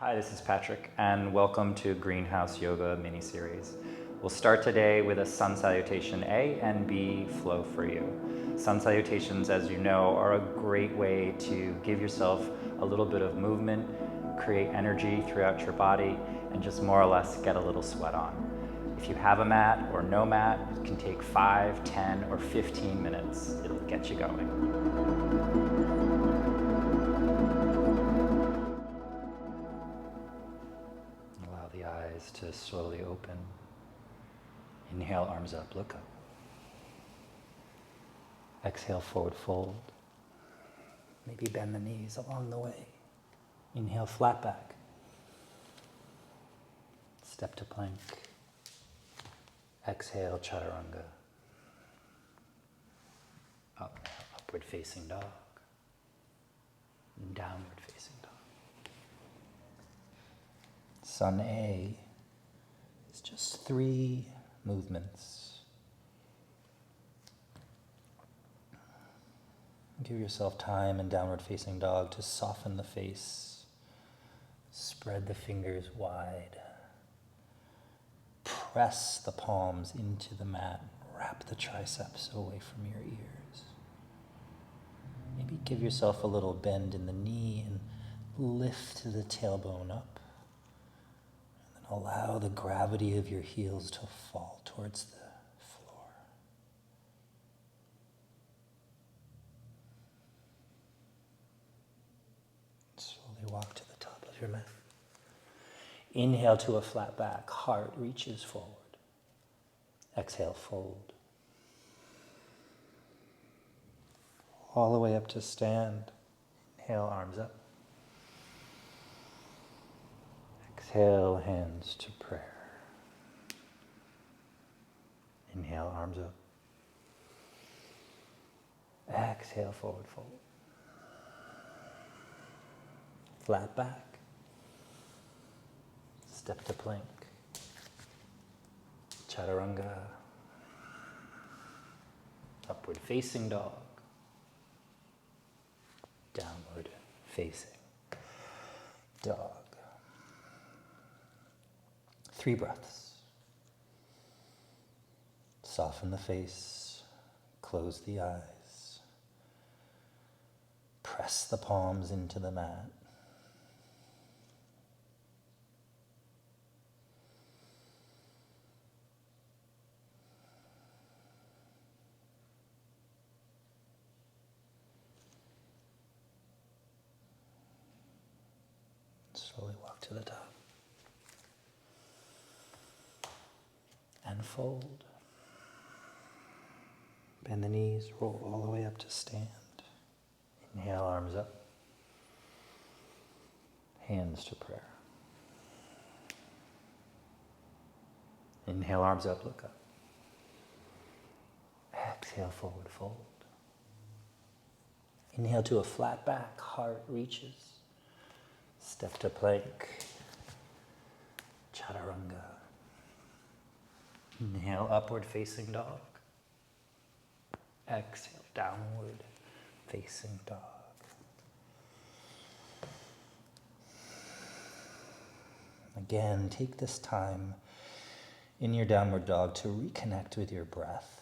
Hi, this is Patrick, and welcome to Greenhouse Yoga mini-series. We'll start today with a Sun Salutation A and B flow for you. Sun Salutations, as you know, are a great way to give yourself a little bit of movement, create energy throughout your body, and just more or less get a little sweat on. If you have a mat or no mat, it can take 5, 10, or 15 minutes. It'll get you going. Allow the eyes to slowly open. Inhale, arms up, look up. Exhale, forward fold. Maybe bend the knees along the way. Inhale, flat back. Step to plank. Exhale, chaturanga. Upward facing dog. Downward facing dog. Sun A is just 3 movements. Give yourself time in downward facing dog to soften the face. Spread the fingers wide. Press the palms into the mat. Wrap the triceps away from your ears. Maybe give yourself a little bend in the knee and lift the tailbone up. And then allow the gravity of your heels to fall towards the floor. Slowly walk to the top of your mat. Inhale to a flat back, heart reaches forward. Exhale, fold. All the way up to stand. Inhale, arms up. Exhale, hands to prayer. Inhale, arms up. Exhale, forward fold. Flat back. Step to plank. Chaturanga. Upward facing dog. Downward facing dog. 3 breaths. Soften the face. Close the eyes. Press the palms into the mat. Slowly walk to the top. And fold. Bend the knees, roll all the way up to stand. Inhale, arms up. Hands to prayer. Inhale, arms up, look up. Exhale, forward fold. Inhale to a flat back, heart reaches. Step to plank. Chaturanga. Inhale, upward facing dog. Exhale, downward facing dog. Again, take this time in your downward dog to reconnect with your breath.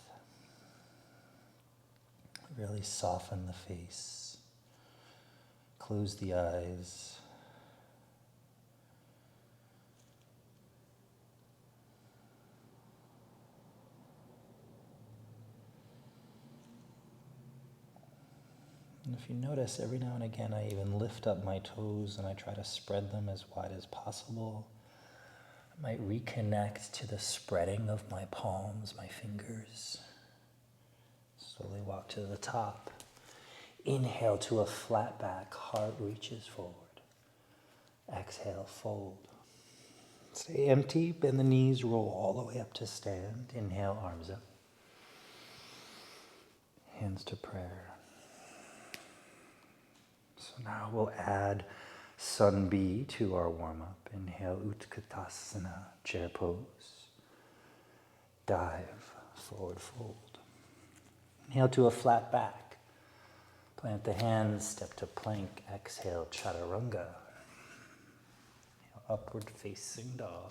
Really soften the face. Close the eyes. And if you notice, every now and again I even lift up my toes and I try to spread them as wide as possible. I might reconnect to the spreading of my palms, my fingers. Slowly walk to the top. Inhale to a flat back, heart reaches forward. Exhale, fold. Stay empty, bend the knees, roll all the way up to stand. Inhale, arms up. Hands to prayer. So now we'll add Sun B to our warm-up. Inhale, Utkatasana, chair pose. Dive, forward fold. Inhale to a flat back. Plant the hands, step to plank. Exhale, chaturanga. upward facing dog,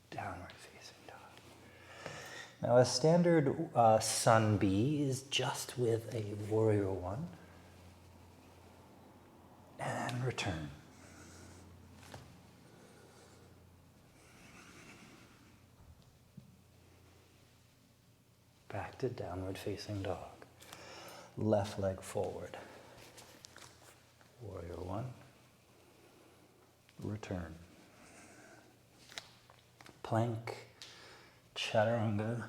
downward facing dog. Now a standard Sun B is just with a warrior one, and return. Back to downward facing dog. Left leg forward. Warrior one. Return. Plank. Chaturanga.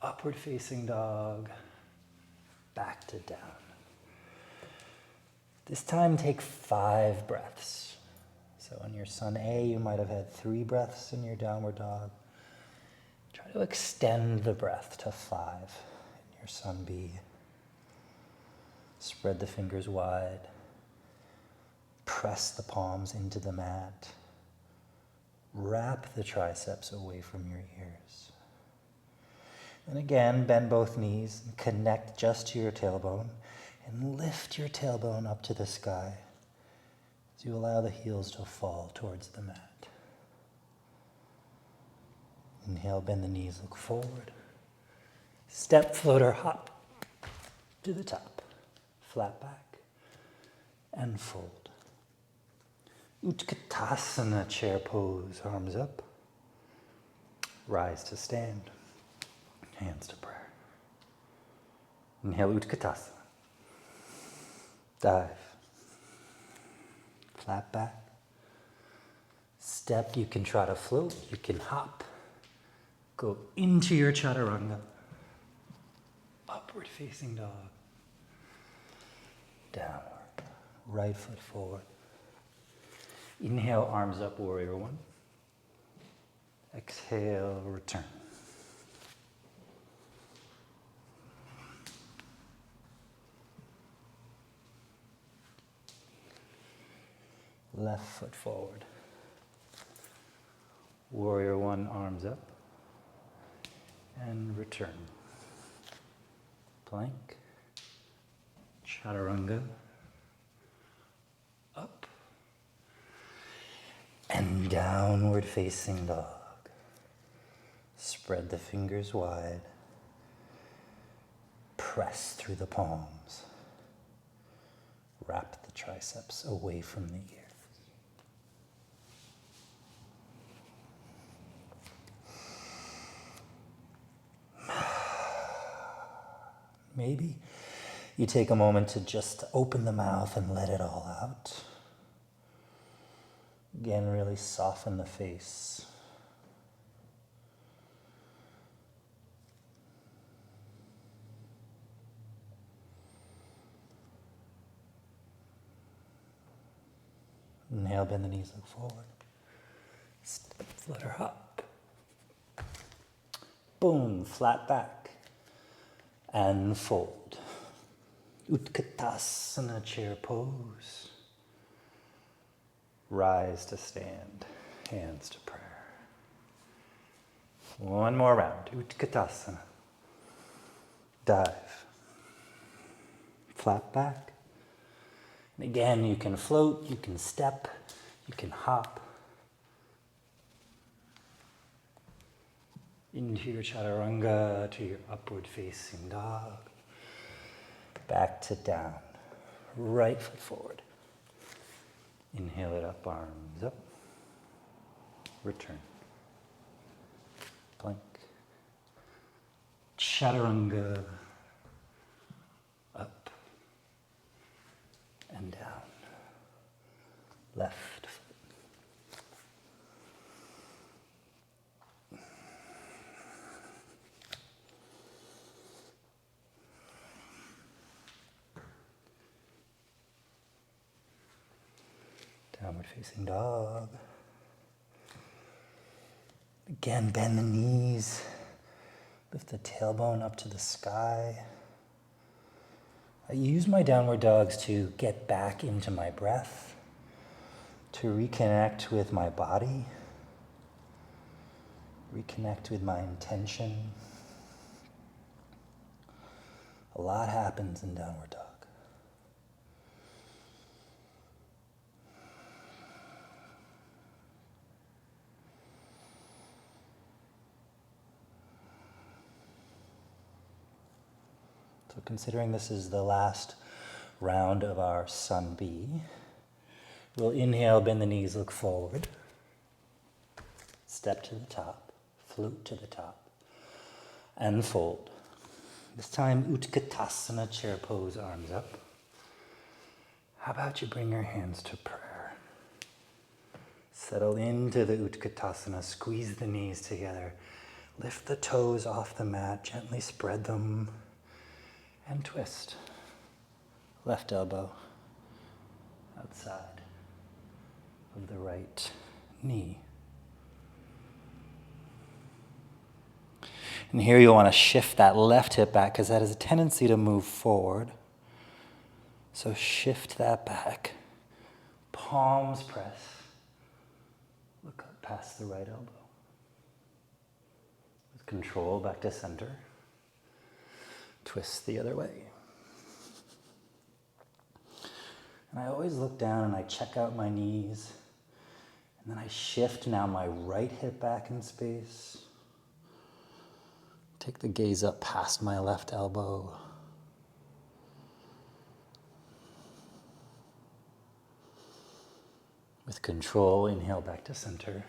Upward facing dog. Back to down. This time take 5 breaths. So in your Sun A, you might have had 3 breaths in your downward dog. Try to extend the breath to 5 in your Sun B. Spread the fingers wide. Press the palms into the mat. Wrap the triceps away from your ears. And again, bend both knees and connect just to your tailbone and lift your tailbone up to the sky as you allow the heels to fall towards the mat. Inhale, bend the knees, look forward. Step, floater, hop to the top. Flat back and fold. Utkatasana, chair pose, arms up. Rise to stand, hands to prayer. Inhale, Utkatasana. Dive. Flat back. Step, you can try to float, you can hop. Go into your chaturanga. Upward facing dog. Downward. Right foot forward. Inhale, arms up, warrior one. Exhale, return. Left foot forward. Warrior one, arms up. And return. Plank. Chaturanga. Up. And downward facing dog. Spread the fingers wide. Press through the palms. Wrap the triceps away from the ears. Maybe you take a moment to just open the mouth and let it all out. Again, really soften the face. Inhale, bend the knees, look forward. Step, flutter, hop. Boom, flat back. And fold. Utkatasana, chair pose. Rise to stand, hands to prayer. One more round, Utkatasana. Dive. Flat back. And again, you can float, you can step, you can hop. Into your chaturanga, to your upward facing dog. Back to down. Right foot forward. Inhale it up, arms up. Return. Plank. Chaturanga. Up. And down. Left foot. Downward facing dog. Again, bend the knees. Lift the tailbone up to the sky. I use my downward dogs to get back into my breath, to reconnect with my body, reconnect with my intention. A lot happens in downward dog. So considering this is the last round of our Sun B, we'll inhale, bend the knees, look forward. Step to the top, float to the top, and fold. This time, Utkatasana, chair pose, arms up. How about you bring your hands to prayer? Settle into the Utkatasana, squeeze the knees together. Lift the toes off the mat, gently spread them, and twist. Left elbow outside of the right knee. And here you'll want to shift that left hip back because that has a tendency to move forward. So shift that back. Palms press. Look up past the right elbow. With control, back to center. Twist the other way. And I always look down and I check out my knees. And then I shift now my right hip back in space. Take the gaze up past my left elbow. With control, inhale back to center.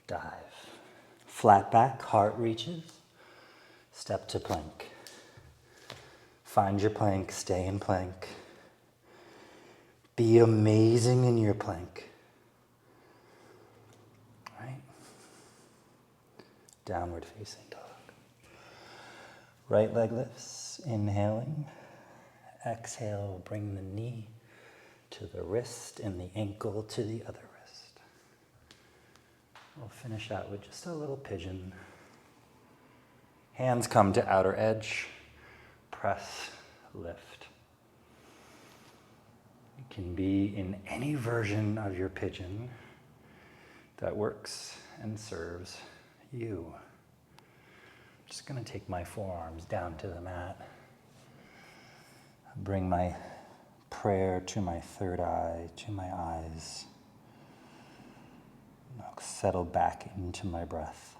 Dive. Flat back, heart reaches. Step to plank. Find your plank, stay in plank. Be amazing in your plank. Right? Downward facing dog. Right leg lifts, inhaling. Exhale, bring the knee to the wrist and the ankle to the other wrist. We'll finish out with just a little pigeon. Hands come to outer edge. Press, lift. You can be in any version of your pigeon that works and serves you. I'm just going to take my forearms down to the mat. Bring my prayer to my third eye, to my eyes. I'll settle back into my breath.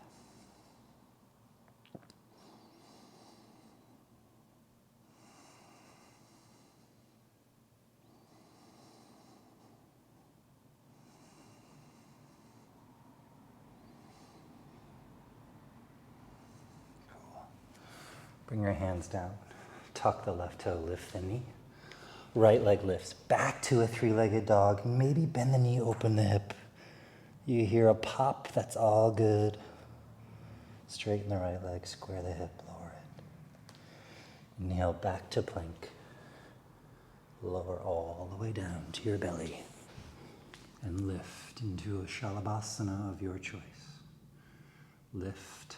Bring your hands down. Tuck the left toe, lift the knee. Right leg lifts back to a three-legged dog. Maybe bend the knee, open the hip. You hear a pop, that's all good. Straighten the right leg, square the hip, lower it. Inhale back to plank. Lower all the way down to your belly. And lift into a Shavasana of your choice. Lift,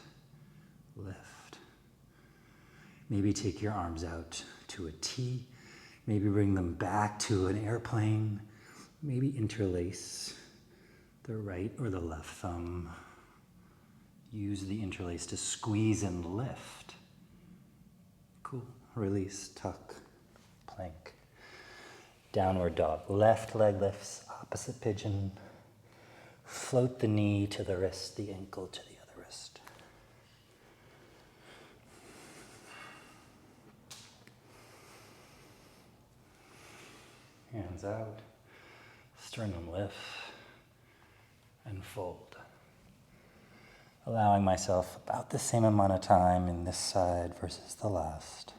lift. Maybe take your arms out to a T. Maybe bring them back to an airplane. Maybe interlace the right or the left thumb. Use the interlace to squeeze and lift. Cool. Release, tuck, plank. Downward dog. Left leg lifts, opposite pigeon. Float the knee to the wrist, the ankle to the other wrist. Hands out, sternum lift, and fold. Allowing myself about the same amount of time in this side versus the last.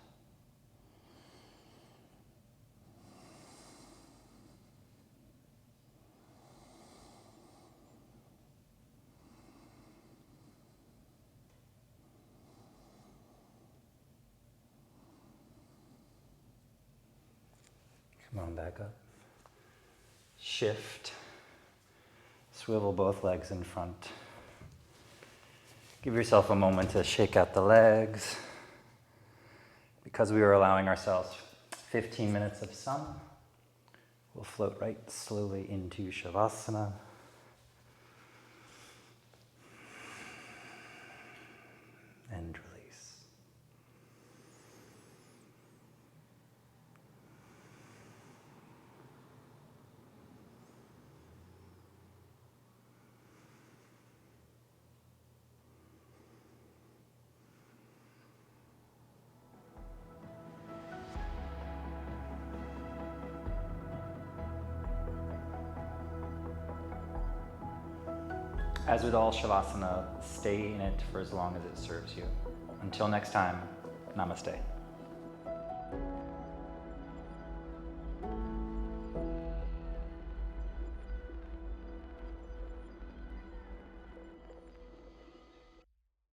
Come on back up. Shift. Swivel both legs in front. Give yourself a moment to shake out the legs. Because we are allowing ourselves 15 minutes of sun, we'll float right slowly into Shavasana. And release. As with all Shavasana, stay in it for as long as it serves you. Until next time, namaste.